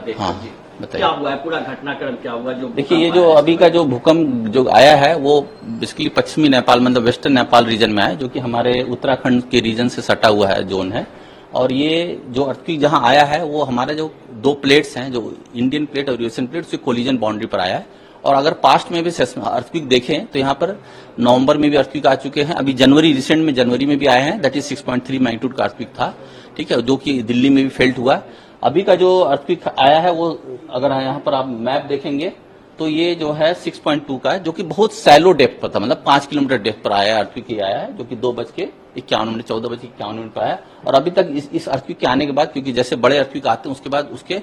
देखकर। हाँ, जी बताइए। क्या हुआ है, पूरा घटनाक्रम क्या हुआ? जो देखिए, ये जो अभी का जो भूकंप जो आया है वो बेसिकली पश्चिमी नेपाल मतलब वेस्टर्न नेपाल रीजन में है, जो कि हमारे उत्तराखंड के रीजन से सटा हुआ है जोन है। और ये जो अर्थक्वेक जहां आया है वो हमारे जो दो प्लेट्स हैं, जो इंडियन प्लेट और यूएसएन प्लेट, उसकी कोलिजन बाउंड्री पर आया है। और अगर पास्ट में भी अर्थक्वेक देखें तो यहाँ पर नवंबर में भी अर्थक्वेक आ चुके हैं, अभी रिसेंट में जनवरी में भी आए हैं, दैट इज 6.3 मैग्नीट्यूड का अर्थक्वेक था, ठीक है, जो कि दिल्ली में भी फेल्ट हुआ। अभी का जो अर्थक्वेक आया है वो अगर यहाँ पर आप मैप देखेंगे तो ये जो है 6.2 का है, जो कि बहुत सैलो डेप्थ पर था, मतलब 5 किलोमीटर डेप्थ पर आया अर्थक्वेक ही आया है, जो कि 14:51 पर आया। और अभी तक इस अर्थक्वेक के आने के बाद, क्योंकि जैसे बड़े अर्थक्वेक आते हैं उसके बाद उसके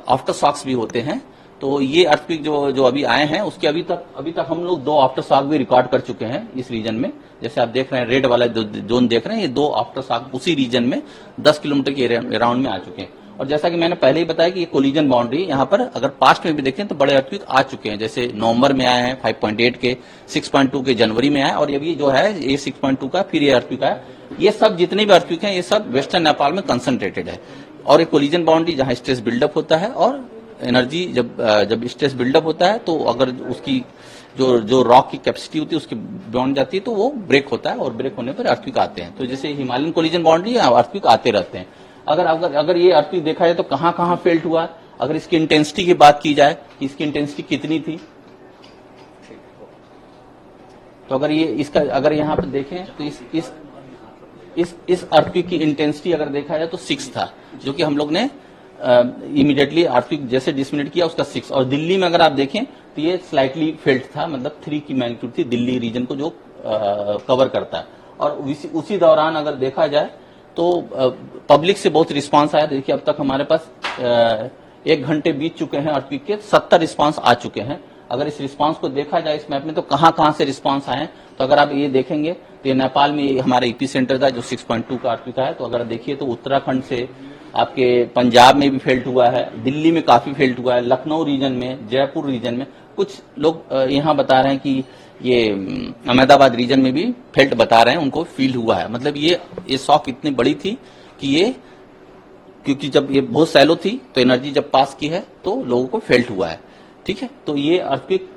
आफ्टर शॉक्स भी होते हैं, तो ये अर्थक्वेक जो अभी आए हैं उसके अभी तक हम लोग 2 आफ्टर शॉक भी रिकॉर्ड कर चुके हैं इस रीजन में। जैसे आप देख रहे हैं रेड वाला जोन देख रहे हैं, ये 2 आफ्टर शॉक उसी रीजन में 10 किलोमीटर के अराउंड में आ चुके हैं। और जैसा कि मैंने पहले ही बताया कि ये कोलिजन बाउंड्री यहाँ पर अगर पास्ट में भी देखें तो बड़े अर्थक्वेक आ चुके हैं, जैसे नवंबर में आए हैं 5.8 के, 6.2 के जनवरी में आए, और ये भी जो है ये 6.2 का फिर ये अर्थक्वेक है। ये सब जितने भी अर्थक्वेक हैं ये सब वेस्टर्न नेपाल में कंसंट्रेटेड है। और एक कोलिजन बाउंड्री जहां स्ट्रेस बिल्डअप होता है और एनर्जी जब स्ट्रेस बिल्डअप होता है तो अगर उसकी जो रॉक की कैपेसिटी होती है उसकी बियॉन्ड जाती है तो वो ब्रेक होता है, और ब्रेक होने पर अर्थक्वेक आते हैं। तो जैसे हिमालयन कोलिजन बाउंड्री अर्थक्वेक आते रहते हैं। अगर ये अर्थक्वेक देखा जाए तो कहां कहां फेल्ट हुआ, अगर इसकी इंटेंसिटी की बात की जाए कि इसकी इंटेंसिटी कितनी थी, तो अगर यहाँ पर देखें तो इस अर्थक्वेक की इंटेंसिटी अगर देखा जाए तो 6 था, जो कि हम लोग ने इमीडिएटली अर्थक्वेक जैसे डिसमिनेट किया उसका 6। और दिल्ली में अगर आप देखें तो ये स्लाइटली फेल्ट था, मतलब 3 की मैग्नीट्यूड थी दिल्ली रीजन को जो कवर करता है। और उसी दौरान अगर देखा जाए तो पब्लिक से बहुत रिस्पांस आया। देखिए अब तक हमारे पास 1 घंटे बीत चुके हैं अर्थक्वेक के, 70 रिस्पांस आ चुके हैं। अगर इस रिस्पांस को देखा जाए इस मैप में तो कहां कहां से रिस्पांस आए हैं, तो अगर आप ये देखेंगे तो ये नेपाल में हमारा ईपी सेंटर था जो 6.2 का अर्थक्वेक है। तो अगर देखिए तो उत्तराखंड से आपके पंजाब में भी फेल्ट हुआ है, दिल्ली में काफी फेल्ट हुआ है, लखनऊ रीजन में, जयपुर रीजन में, कुछ लोग यहाँ बता रहे हैं कि ये अहमदाबाद रीजन में भी फेल्ट बता रहे हैं, उनको फील हुआ है। मतलब ये शॉक इतनी बड़ी थी कि ये, क्योंकि जब ये बहुत सैलो थी तो एनर्जी जब पास की है तो लोगों को फेल्ट हुआ है, ठीक है। तो ये अर्थक्वेक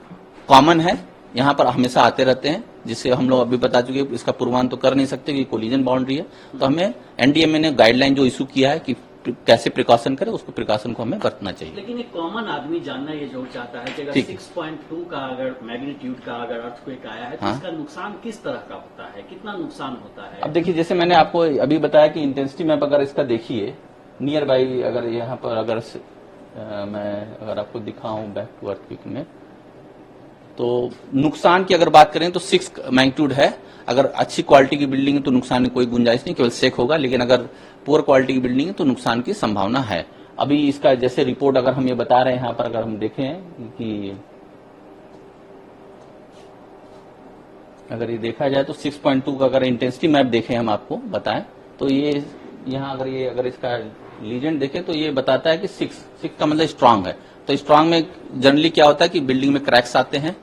कॉमन है, यहाँ पर हमेशा आते रहते हैं, जिससे हम लोग अभी बता चुके हैं इसका पूर्वान तो कर नहीं सकते कि कोलिजन बाउंड्री है। तो हमें एनडीएमए ने गाइडलाइन जो इशू किया है कि कैसे प्रिकॉशन करें, उसको प्रिकॉशन को हमें बरतना चाहिए। लेकिन एक कॉमन आदमी जानना ये जरूर चाहता है कि अगर 6.2 का अगर मैग्नीट्यूड का अगर अर्थक्वेक आया है तो इसका नुकसान किस तरह का होता है, कितना नुकसान होता है? अब देखिए, जैसे मैंने आपको अभी बताया कि इंटेंसिटी मैप अगर इसका देखिए नियर बाई, अगर यहाँ पर अगर मैं अगर आपको दिखाऊं बैक टू अर्थक्वेक में, तो नुकसान की अगर बात करें तो 6 मैग्नीट्यूड है। अगर अच्छी क्वालिटी की बिल्डिंग है तो नुकसान की कोई गुंजाइश नहीं, केवल शेक होगा। लेकिन अगर पुअर क्वालिटी की बिल्डिंग है तो नुकसान की संभावना है। अभी इसका जैसे रिपोर्ट अगर हम ये बता रहे हैं, यहाँ पर अगर हम देखें कि अगर ये देखा जाए तो 6.2 का अगर इंटेंसिटी मैप देखें हम आपको बताएं तो ये यहाँ अगर इसका लीजेंड देखें तो ये बताता है कि 6 का मतलब स्ट्रांग है। तो स्ट्रांग में जनरली क्या होता है कि बिल्डिंग में क्रैक्स आते हैं,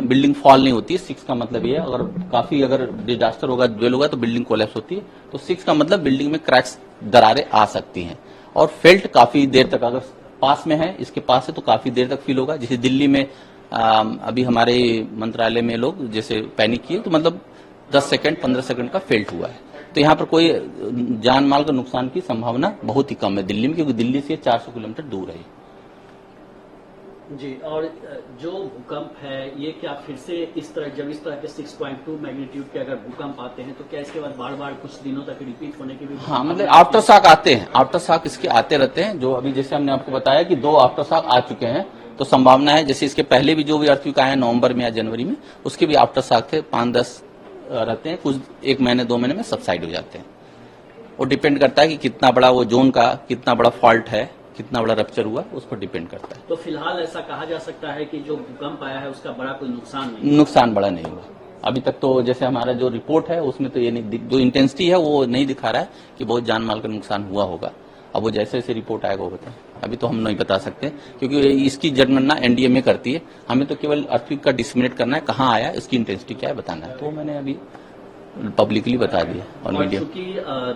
बिल्डिंग फॉल नहीं होती है। 6 का मतलब ये है, अगर काफी अगर डिजास्टर होगा, ड्वेल होगा तो बिल्डिंग कोलैप्स होती है। तो 6 का मतलब बिल्डिंग में क्रैक्स, दरारें आ सकती हैं। और फेल्ट काफी देर तक, अगर पास में है, इसके पास है तो काफी देर तक फील होगा। जैसे दिल्ली में अभी हमारे मंत्रालय में लोग जैसे पैनिक किए तो मतलब 10 सेकंड 15 सेकंड का फेल्ट हुआ है। तो यहाँ पर कोई जान माल का नुकसान की संभावना बहुत ही कम है दिल्ली में, क्योंकि दिल्ली से 400 किलोमीटर दूर है जी। और जो भूकंप है ये क्या फिर से इस तरह के 6.2 मैग्नीट्यूड के अगर भूकंप आते हैं तो क्या इसके बाद बार बार कुछ दिनों तक रिपीट होने की भी? हाँ, मतलब आफ्टर शॉक आते हैं, आफ्टर शॉक इसके आते रहते हैं। जो अभी जैसे हमने आपको बताया कि 2 आफ्टर शॉक आ चुके हैं, तो संभावना है जैसे इसके पहले भी जो भी अर्थक्वेक आए हैं नवंबर में या जनवरी में, उसके भी आफ्टर शॉक थे, 5-10 रहते हैं, कुछ 1 महीने 2 महीने में सबसाइड हो जाते हैं। वो डिपेंड करता है कि कितना बड़ा वो जोन का कितना बड़ा फॉल्ट है, कितना बड़ा रप्चर हुआ, उस पर डिपेंड करता है। तो फिलहाल ऐसा कहा जा सकता है कि जो भूकंप आया है उसका बड़ा कोई नुकसान नहीं, नुकसान बड़ा नहीं हुआ अभी तक। तो जैसे हमारा जो रिपोर्ट है उसमें तो ये नहीं, जो इंटेंसिटी है वो नहीं दिखा रहा है कि बहुत जान माल का नुकसान हुआ होगा। अब वो जैसे जैसे रिपोर्ट आएगा वो बताए, अभी तो हम नहीं बता सकते क्योंकि इसकी जनगणना एनडीएमए करती है। हमें तो केवल अर्थक्वेक का डिसमिनेट करना है, कहाँ आया, इसकी इंटेंसिटी क्या है बताना है। तो मैंने अभी पब्लिकली बता दिया और और मीडिया। चूंकि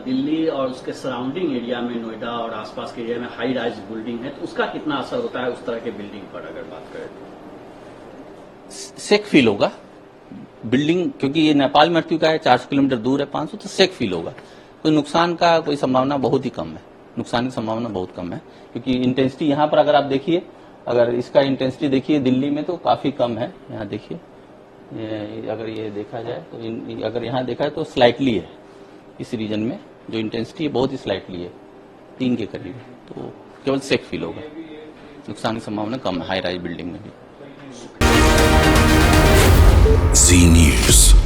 दिल्ली और उसके सराउंडिंग एरिया में, नोएडा और आसपास के एरिया में हाई राइज बिल्डिंग है, तो उसका कितना असर होता है उस तरह के बिल्डिंग पर अगर बात करें तो? सेक फील होगा बिल्डिंग, क्योंकि ये नेपाल में अर्थ है 400 किलोमीटर दूर है, 500, तो सेक फील होगा। कोई नुकसान का कोई संभावना बहुत ही कम है, नुकसान की संभावना बहुत कम है, क्योंकि इंटेंसिटी यहाँ पर अगर आप देखिए, अगर इसका इंटेंसिटी देखिए दिल्ली में तो काफी कम है। यहाँ देखिए, अगर ये देखा जाए तो अगर यहाँ देखा है तो स्लाइटली है, इस रीजन में जो इंटेंसिटी है बहुत ही स्लाइटली है, 3 के करीब है, तो केवल सेक फील होगा, नुकसान की संभावना कम है हाई राइज बिल्डिंग में भी। जी न्यूज़।